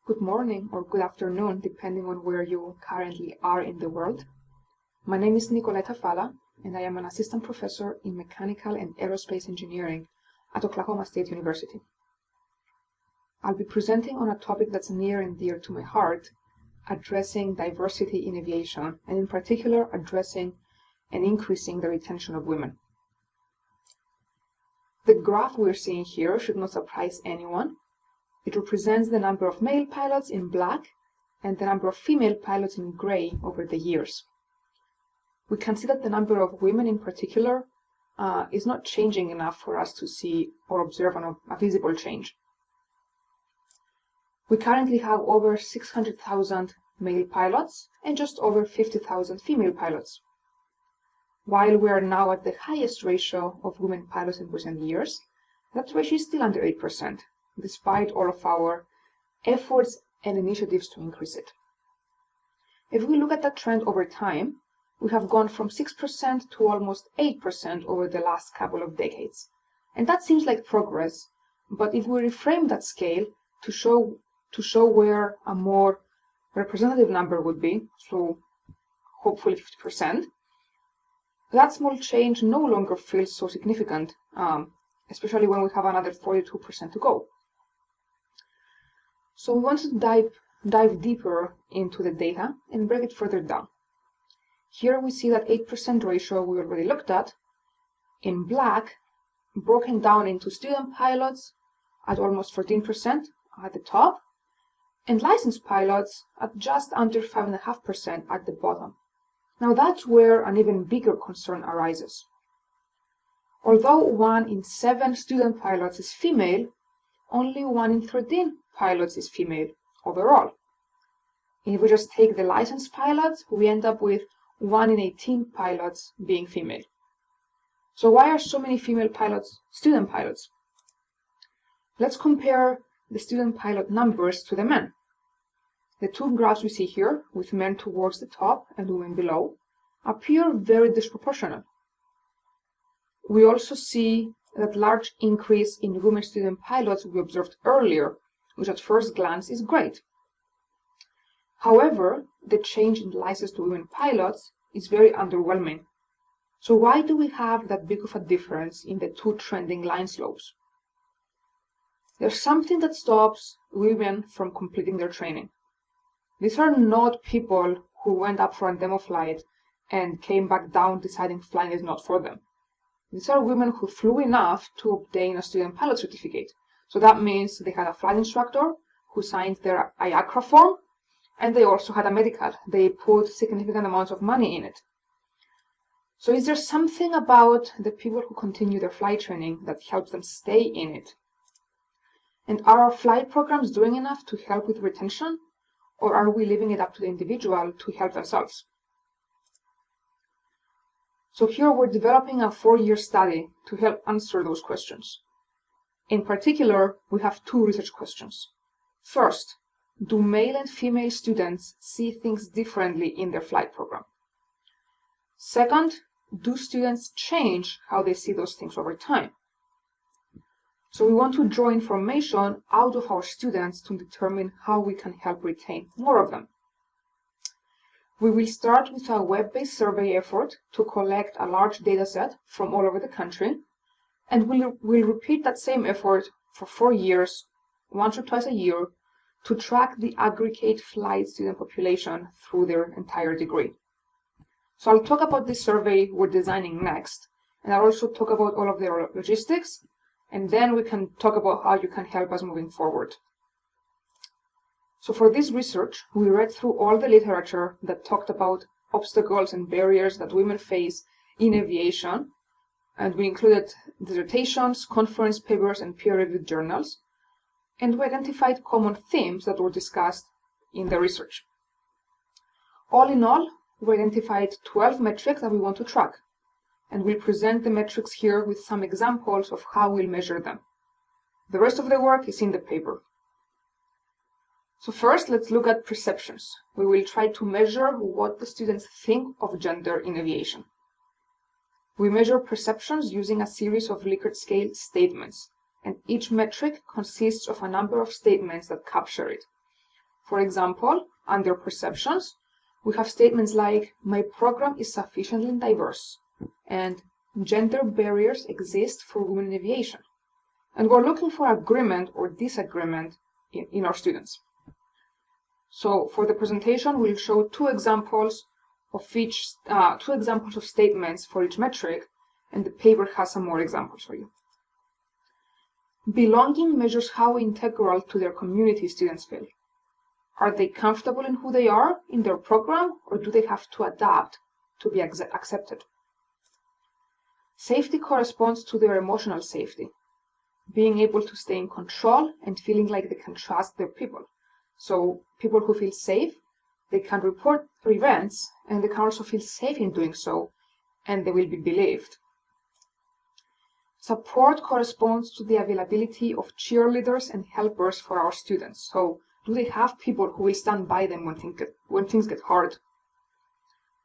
Good morning or good afternoon, depending on where you currently are in the world. My name is Nicoleta Fala, and I am an assistant professor in mechanical and aerospace engineering at Oklahoma State University. I'll be presenting on a topic that's near and dear to my heart, addressing diversity in aviation, and in particular addressing and increasing the retention of women. The graph we're seeing here should not surprise anyone. It represents the number of male pilots in black and the number of female pilots in gray over the years. We can see that the number of women in particular is not changing enough for us to see or observe a visible change. We currently have over 600,000 male pilots and just over 50,000 female pilots. While we are now at the highest ratio of women pilots in recent years, that ratio is still under 8%. Despite all of our efforts and initiatives to increase it. If we look at that trend over time, we have gone from 6% to almost 8% over the last couple of decades. And that seems like progress, but if we reframe that scale to show where a more representative number would be, so hopefully 50%, that small change no longer feels so significant, especially when we have another 42% to go. So we want to dive deeper into the data and break it further down. Here we see that 8% ratio we already looked at, in black, broken down into student pilots at almost 14% at the top, and licensed pilots at just under 5.5% at the bottom. Now that's where an even bigger concern arises. Although 1 in 7 student pilots is female, only 1 in 13 pilots is female overall. If we just take the licensed pilots, we end up with 1 in 18 pilots being female. So why are so many female pilots student pilots? Let's compare the student pilot numbers to the men. The two graphs we see here, with men towards the top and women below, appear very disproportional. We also see that large increase in women student pilots we observed earlier, which at first glance is great. However, the change in licensed women pilots is very underwhelming. So why do we have that big of a difference in the two trending line slopes? There's something that stops women from completing their training. These are not people who went up for a demo flight and came back down deciding flying is not for them. These are women who flew enough to obtain a student pilot certificate. So that means they had a flight instructor who signed their IACRA form, and they also had a medical. They put significant amounts of money in it. So is there something about the people who continue their flight training that helps them stay in it? And are our flight programs doing enough to help with retention, or are we leaving it up to the individual to help themselves? So here we're developing a 4-year study to help answer those questions. In particular, we have 2 research questions. First, do male and female students see things differently in their flight program? Second, do students change how they see those things over time? So we want to draw information out of our students to determine how we can help retain more of them. We will start with a web-based survey effort to collect a large data set from all over the country, and we'll repeat that same effort for 4 years, once or twice a year, to track the aggregate flight student population through their entire degree. So I'll talk about this survey we're designing next, and I'll also talk about all of the logistics, and then we can talk about how you can help us moving forward. So for this research, we read through all the literature that talked about obstacles and barriers that women face in aviation, and we included dissertations, conference papers, and peer-reviewed journals, and we identified common themes that were discussed in the research. All in all, we identified 12 metrics that we want to track, and we'll present the metrics here with some examples of how we'll measure them. The rest of the work is in the paper. So first, let's look at perceptions. We will try to measure what the students think of gender in aviation. We measure perceptions using a series of Likert scale statements, and each metric consists of a number of statements that capture it. For example, under perceptions, we have statements like, my program is sufficiently diverse, and gender barriers exist for women in aviation. And we're looking for agreement or disagreement in our students. So for the presentation, we'll show two examples of statements for each metric, and the paper has some more examples for you. Belonging measures how integral to their community students feel. Are they comfortable in who they are in their program, or do they have to adapt to be accepted? Safety corresponds to their emotional safety, being able to stay in control and feeling like they can trust their people. So people who feel safe, they can report events, and they can also feel safe in doing so, and they will be believed. Support corresponds to the availability of cheerleaders and helpers for our students. So do they have people who will stand by them when things get hard?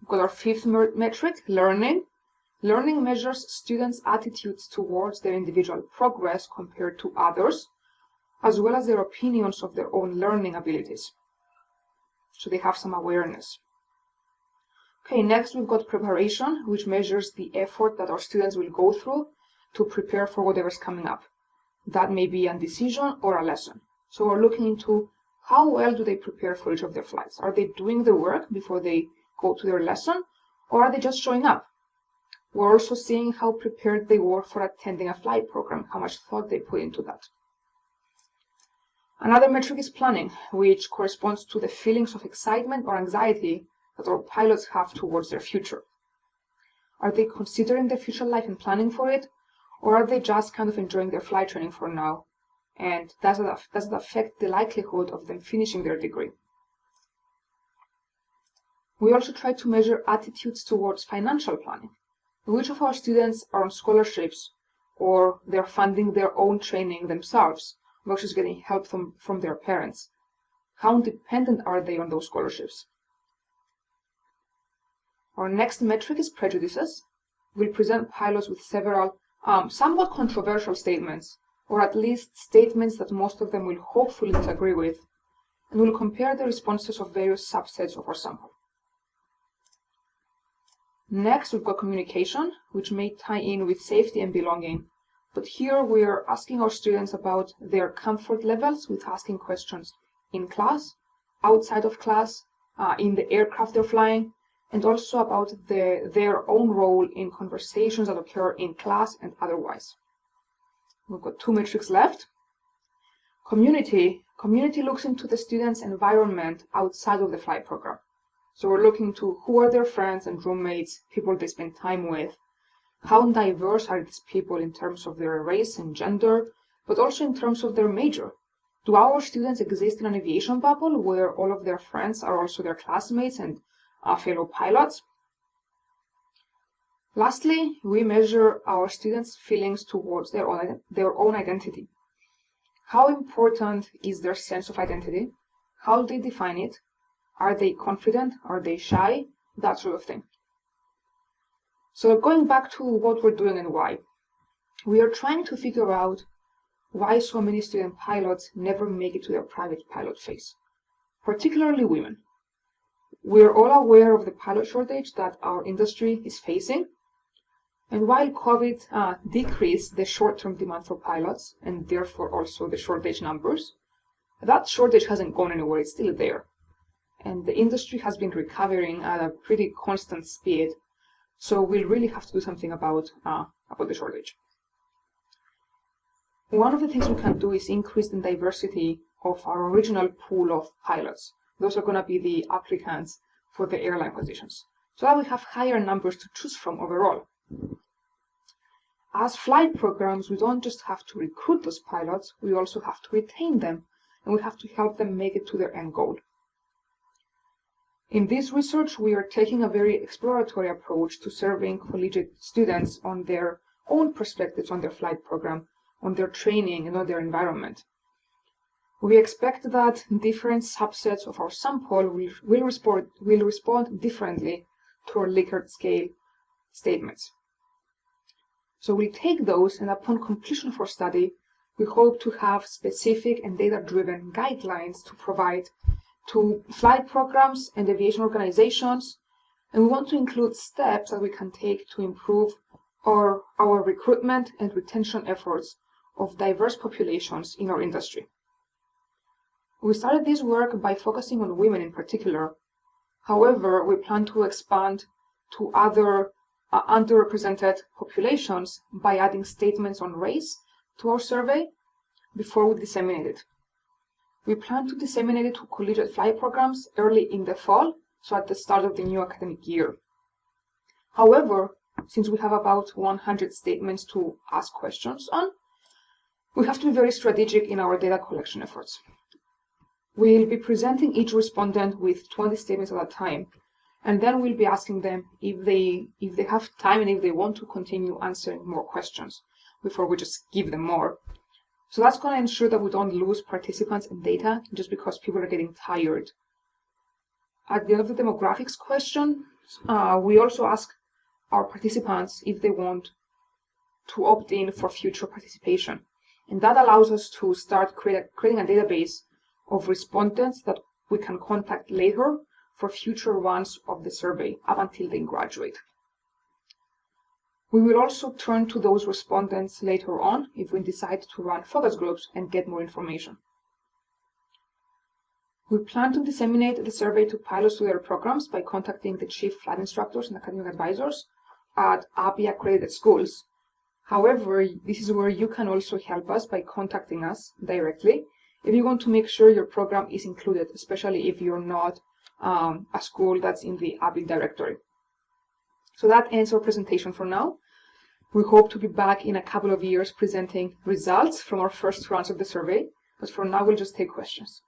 We've got our fifth metric, learning. Learning measures students' attitudes towards their individual progress compared to others, as well as their opinions of their own learning abilities. So they have some awareness. Okay, next we've got preparation, which measures the effort that our students will go through to prepare for whatever's coming up. That may be a decision or a lesson. So we're looking into how well do they prepare for each of their flights. Are they doing the work before they go to their lesson, or are they just showing up? We're also seeing how prepared they were for attending a flight program, how much thought they put into that. Another metric is planning, which corresponds to the feelings of excitement or anxiety that our pilots have towards their future. Are they considering their future life and planning for it, or are they just kind of enjoying their flight training for now? And does it affect the likelihood of them finishing their degree? We also try to measure attitudes towards financial planning. Which of our students are on scholarships, or they're funding their own training themselves versus getting help from their parents? How dependent are they on those scholarships? Our next metric is prejudices. We'll present pilots with several somewhat controversial statements, or at least statements that most of them will hopefully disagree with, and we'll compare the responses of various subsets of our sample. Next, we've got communication, which may tie in with safety and belonging. But here we're asking our students about their comfort levels with asking questions in class, outside of class, in the aircraft they're flying, and also about their own role in conversations that occur in class and otherwise. We've got two metrics left. Community looks into the students' environment outside of the flight program. So we're looking to who are their friends and roommates, people they spend time with, how diverse are these people in terms of their race and gender, but also in terms of their major. Do our students exist in an aviation bubble where all of their friends are also their classmates and fellow pilots? Lastly, we measure our students' feelings towards their own identity. How important is their sense of identity? How do they define it? Are they confident? Are they shy? That sort of thing. So going back to what we're doing and why. We are trying to figure out why so many student pilots never make it to their private pilot phase, particularly women. We're all aware of the pilot shortage that our industry is facing. And while COVID decreased the short-term demand for pilots, and therefore also the shortage numbers, that shortage hasn't gone anywhere, it's still there. And the industry has been recovering at a pretty constant speed, so we'll really have to do something about the shortage. One of the things we can do is increase the diversity of our original pool of pilots. Those are going to be the applicants for the airline positions, so that we have higher numbers to choose from overall. As flight programs, we don't just have to recruit those pilots, we also have to retain them, and we have to help them make it to their end goal. In this research, we are taking a very exploratory approach to surveying collegiate students on their own perspectives on their flight program, on their training, and on their environment. We expect that different subsets of our sample will respond differently to our Likert scale statements. So we'll take those, and upon completion of our study, we hope to have specific and data-driven guidelines to provide to flight programs and aviation organizations, and we want to include steps that we can take to improve our recruitment and retention efforts of diverse populations in our industry. We started this work by focusing on women in particular. However, we plan to expand to other underrepresented populations by adding statements on race to our survey before we disseminate it. We plan to disseminate it to collegiate flight programs early in the fall, so at the start of the new academic year. However, since we have about 100 statements to ask questions on, we have to be very strategic in our data collection efforts. We'll be presenting each respondent with 20 statements at a time, and then we'll be asking them if they have time and if they want to continue answering more questions before we just give them more. So that's going to ensure that we don't lose participants and data just because people are getting tired. At the end of the demographics question, we also ask our participants if they want to opt in for future participation. And that allows us to start creating a database of respondents that we can contact later for future runs of the survey up until they graduate. We will also turn to those respondents later on if we decide to run focus groups and get more information. We plan to disseminate the survey to pilots to their programs by contacting the chief flight instructors and academic advisors at ABI accredited schools. However, this is where you can also help us by contacting us directly if you want to make sure your program is included, especially if you're not a school that's in the ABI directory. So that ends our presentation for now. We hope to be back in a couple of years presenting results from our first rounds of the survey, but for now we'll just take questions.